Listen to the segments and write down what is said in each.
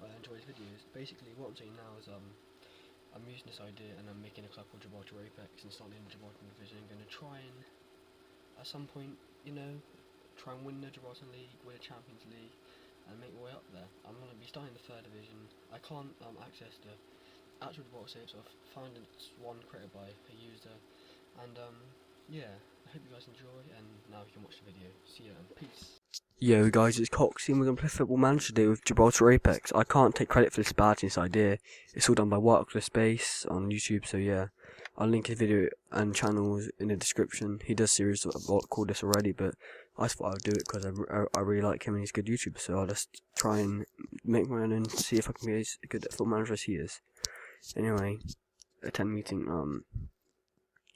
enjoy his videos. Basically, what I'm saying now is I'm using this idea and I'm making a club called Gibraltar Apex and starting in the Gibraltar division. I'm going to try and, at some point, try and win the Gibraltar League, win a Champions League, and make my way up there. I'm going to be starting in the 3rd division. I can't access the actual Gibraltar save, so I've found one created by a user. And yeah, I hope you guys enjoy, and now you can watch the video. See you and peace. Yo guys, it's Coxie and we're going to play Football Manager today with Gibraltar Apex. I can't take credit for this bad this idea. It's all done by Space on YouTube, so yeah. I'll link his video and channels in the description. He does series called this already, but I just thought I would do it because I really like him and he's a good YouTuber, so I'll just try and make my own and see if I can be as good at Football Manager as he is. Anyway, attend meeting.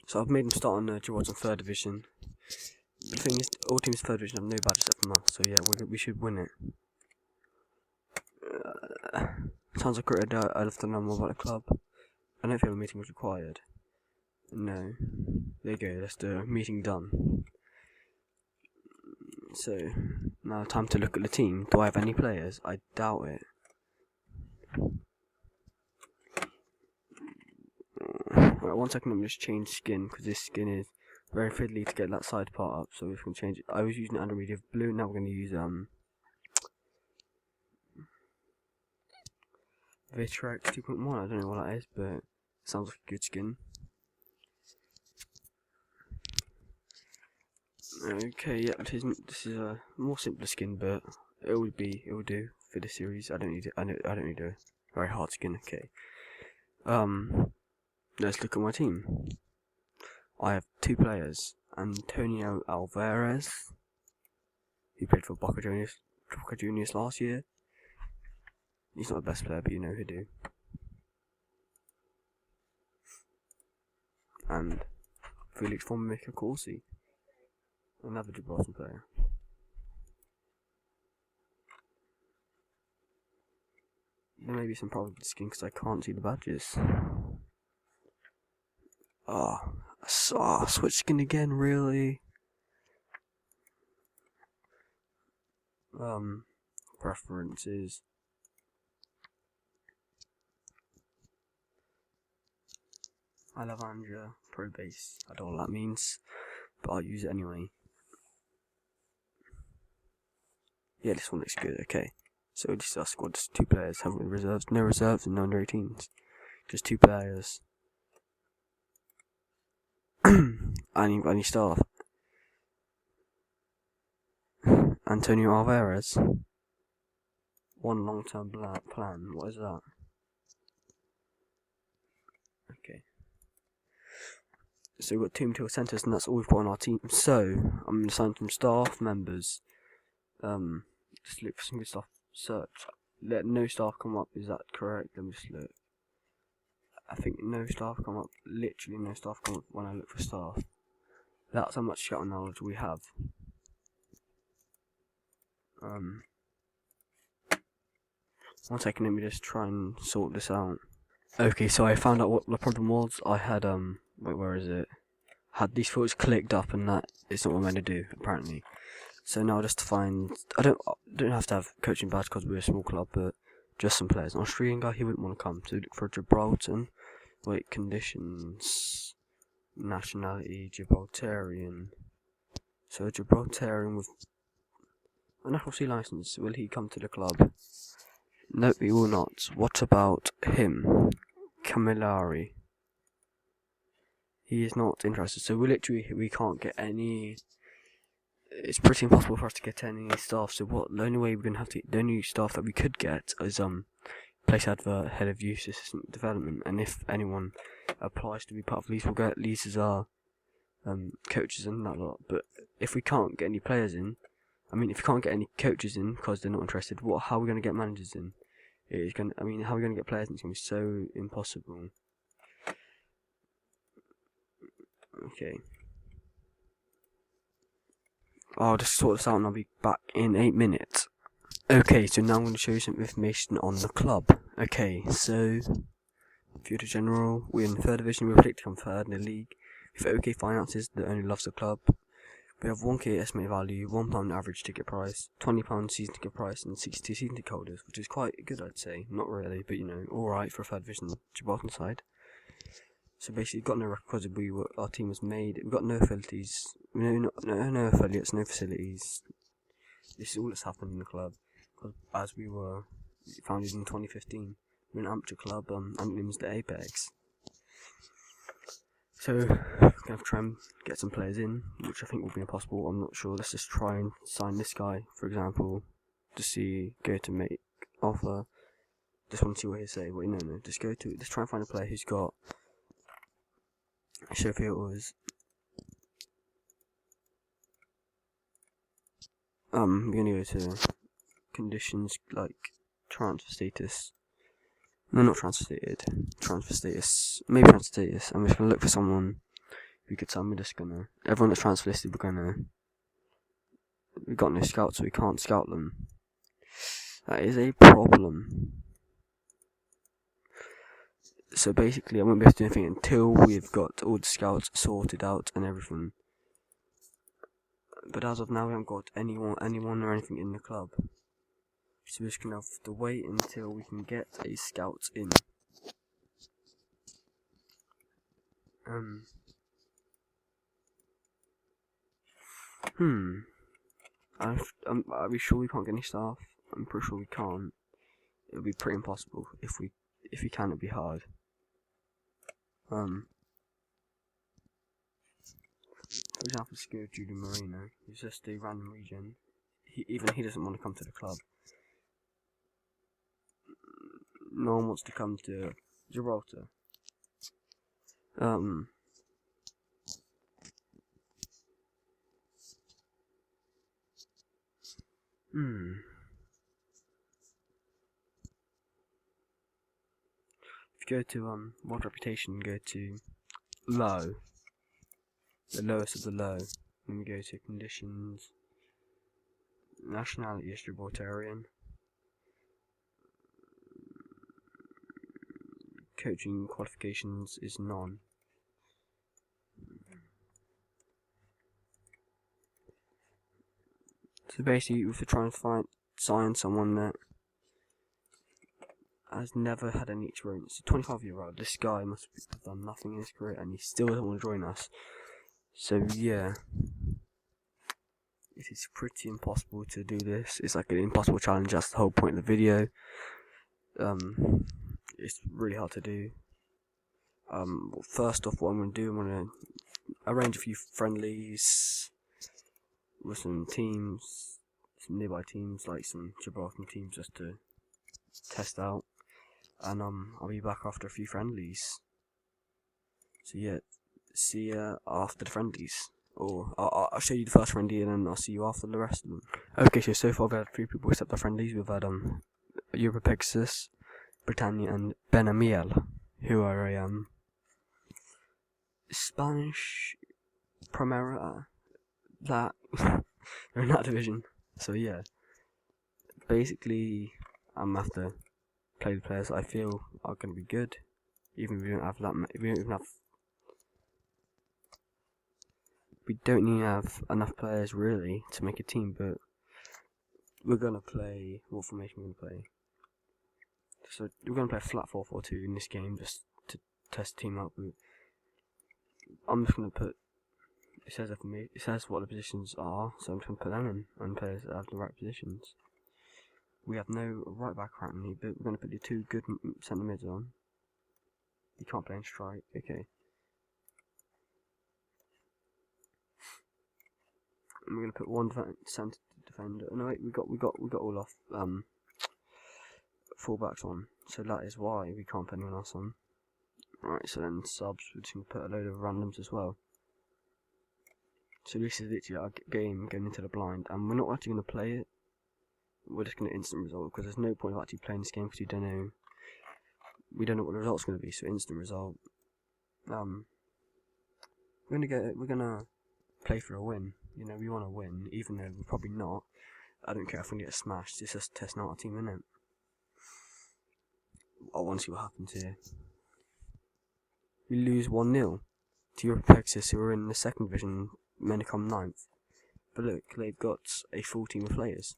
So I've made him start on Gibraltar 3rd division. The thing is, all teams 3rd division have no badges except from us, so yeah, we should win it. Sounds like a great. I'd love to know more about the club. I don't feel a meeting was required. No. There you go, that's the meeting done. So, now time to look at the team. Do I have any players? I doubt it. Right, 1 second, let me just change skin, because this skin is very fiddly to get that side part up, so we can change it. I was using under media of blue, now we're going to use Vitrex 2.1, I don't know what that is, but it sounds like a good skin. Okay, yeah, this is a more simpler skin, but it will do for the series. I don't need a very hard skin. Okay. Let's look at my team. I have 2 players. Antonio Alvarez, he played for Boca Juniors last year. He's not the best player, but you know who do. And Felix Formica Corsi, another Gibraltar player. There may be some problem with the skin because I can't see the badges. Switch skin again, really? Preferences. Alavandra Pro Base. I don't know what that means, but I'll use it anyway. Yeah, this one looks good, okay. So this is our squad, just 2 players, haven't reserves, no reserves and no under 18s. Just 2 players. Any staff. Antonio Alvarez. 1 long-term plan. What is that? Okay. So we've got 2 midfield centres, and that's all we've got on our team. So I'm going to assign some staff members. Just look for some good stuff. Search. Let no staff come up. Is that correct? Let me just look. I think no staff come up. Literally no staff come up when I look for staff. That's how much scouting knowledge we have. 1 second, let me just try and sort this out. Okay, so I found out what the problem was. I had wait, where is it? Had these photos clicked up, and that is not what I'm meant to do apparently. So now just to find, I don't have to have coaching badge because we're a small club, but just some players. An Australian guy, he wouldn't want to come. So look for Gibraltar. Wait, conditions, nationality, Gibraltarian. So a Gibraltarian with a national sea license. Will he come to the club? No, he will not. What about him? Camillari. He is not interested. So we can't get any. It's pretty impossible for us to get any staff. So the only way we're gonna have to get, the only staff that we could get is place advert, head of youth assistant development, and if anyone applies to be part of these, we'll get these as our coaches and that lot. But if we can't get any players in, if we can't get any coaches in because they're not interested, how are we gonna get managers in? How are we gonna get players in? It's gonna be so impossible. Okay. I'll just sort this out and I'll be back in 8 minutes. Okay, so now I'm going to show you some information on the club. Okay, so Future General, we're in the 3rd division, we're predicted to come 3rd in the league. With OK finances that only loves the club. We have 1k estimated value, £1 average ticket price, £20 season ticket price, and 62 season ticket holders, which is quite good, I'd say. Not really, but you know, alright for a third division Gibraltar side. So basically, we've got no records. Our team was made. We've got no affiliates, no affiliates, no facilities. This is all that's happened in the club. As we were founded in 2015, we're an amateur club, and it name's the Apex. So, we're going to try and get some players in, which I think will be impossible. I'm not sure. Let's just try and sign this guy, for example, to go to make offer. Just want to see what he say. Wait, no, let's try and find a player who's got. Show who it was. We're gonna go to conditions like transfer status. No, not transfer stated. Transfer status. Maybe transfer status. I'm just gonna look for someone who could sign. We're just gonna. Everyone that's transfer listed, we've got no scouts, so we can't scout them. That is a problem. So basically, I won't be able to do anything until we've got all the scouts sorted out and everything. But as of now, we haven't got anyone or anything in the club. So we're just gonna have to wait until we can get a scout in. Are we sure we can't get any staff? I'm pretty sure we can't. It'll be pretty impossible. If we can, it'll be hard. For example, let's go Julian Marino. He's just a random region. Even he doesn't want to come to the club. No one wants to come to Gibraltar. If you go to world reputation, go to low, the lowest of the low. Then we go to conditions. Nationality is Gibraltarian. Coaching qualifications is none. So basically, we have to try and sign someone that has never had any experience. 25-year-old. This guy must have done nothing in his career, and he still doesn't want to join us. So yeah, it is pretty impossible to do this. It's like an impossible challenge. That's the whole point of the video. It's really hard to do. First off, what I'm going to do, I'm going to arrange a few friendlies with some teams, some nearby teams, like some Gibraltar teams, just to test out. And I'll be back after a few friendlies. So yeah, see you after the friendlies. Or I'll show you the first friendly, and then I'll see you after the rest of them. Okay, so far we've had 3 people accept the friendlies. We've had Europexis, Britannia, and Benamiel, who are a Spanish Primera. That they're in that division. So yeah, basically I'm gonna have to play the players that I feel are going to be good, even if we don't have we don't even have enough players really to make a team. But we're gonna play. What formation we're gonna play? So we're gonna play a flat 4-4-2 in this game, just to test the team out. But I'm just gonna put. It says for me. It says what the positions are, so I'm just gonna put them in, and players that have the right positions. We have no right back currently, but we're gonna put the 2 good centre mids on. You can't play in strike. Okay. And we're gonna put 1 centre defender. No wait, we got all off fullbacks on, so that is why we can't put anyone else on. Right, so then subs, we're just gonna put a load of randoms as well. So this is literally our game going into the blind, and we're not actually gonna play it. We're just gonna instant result, because there's no point of actually playing this game because we don't know what the result's gonna be. So instant result. We're gonna play for a win. You know, we want to win, even though we're probably not. I don't care if we get smashed. It's just testing out our team, innit? I want to see what happens here. We lose 1-0 to Europexis, who are in the 2nd division, Menicom 9th. But look, they've got a full team of players.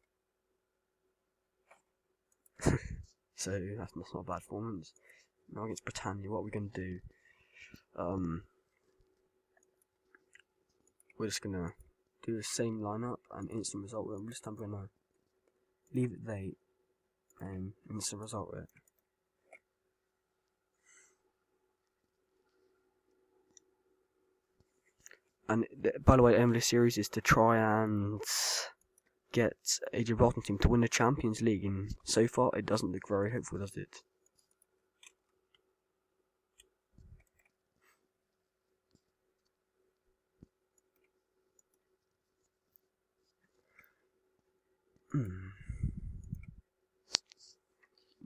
So that's not a bad performance. Now against Britannia, what are we going to do? We're just going to do the same lineup and instant result with them. This time we're going to leave it late and instant result with it. And by the way, the aim of this series is to try and get a Gibraltar team to win the Champions League, and so far it doesn't look very hopeful, does it?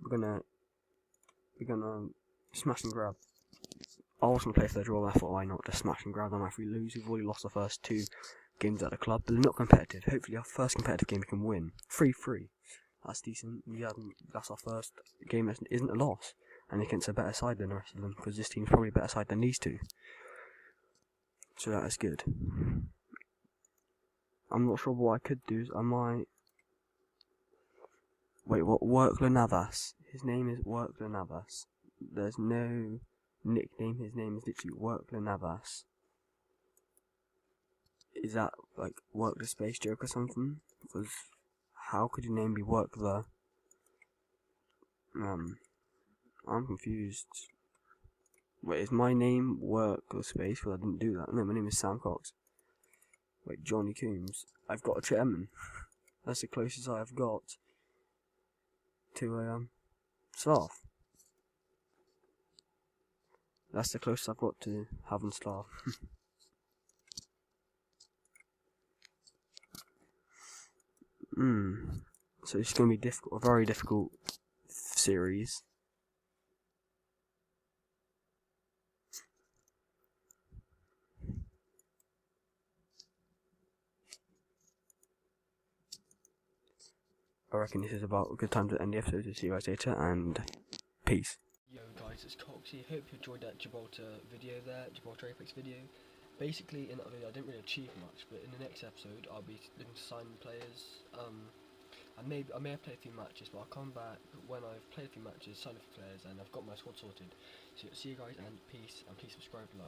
We're gonna smash and grab. I was gonna play for the draw, I thought why not just smash and grab them if we lose. We've already lost the first 2 games at the club, but they're not competitive. Hopefully our first competitive game we can win. 3-3. That's decent. That's our first game that isn't a loss. And against a better side than the rest of them, because this team's probably a better side than these 2. So that is good. I'm not sure what I could do. I might... Wait, what? Workler Navas. His name is Workler Navas. There's no nickname. His name is literally Workler Navas. Is that like Work the Space joke or something? Because how could your name be Workler? I'm confused. Wait, is my name Work the Space? Well, I didn't do that. No, my name is Sam Cox. Wait, Johnny Coombs. I've got a chairman. That's the closest I've got to a Slav. That's the closest I've got to having Slav. So it's going to be difficult, a very difficult series. I reckon this is about a good time to end the episode. See you guys later, and peace. Yo guys, it's Cox here. Hope you enjoyed that Gibraltar video there, Gibraltar Apex video. Basically, in that video I didn't really achieve much, but in the next episode I'll be looking to sign players. I may have played a few matches, but I'll come back when I've played a few matches, sign a few players, and I've got my squad sorted. So see you guys, and peace, and please subscribe, like.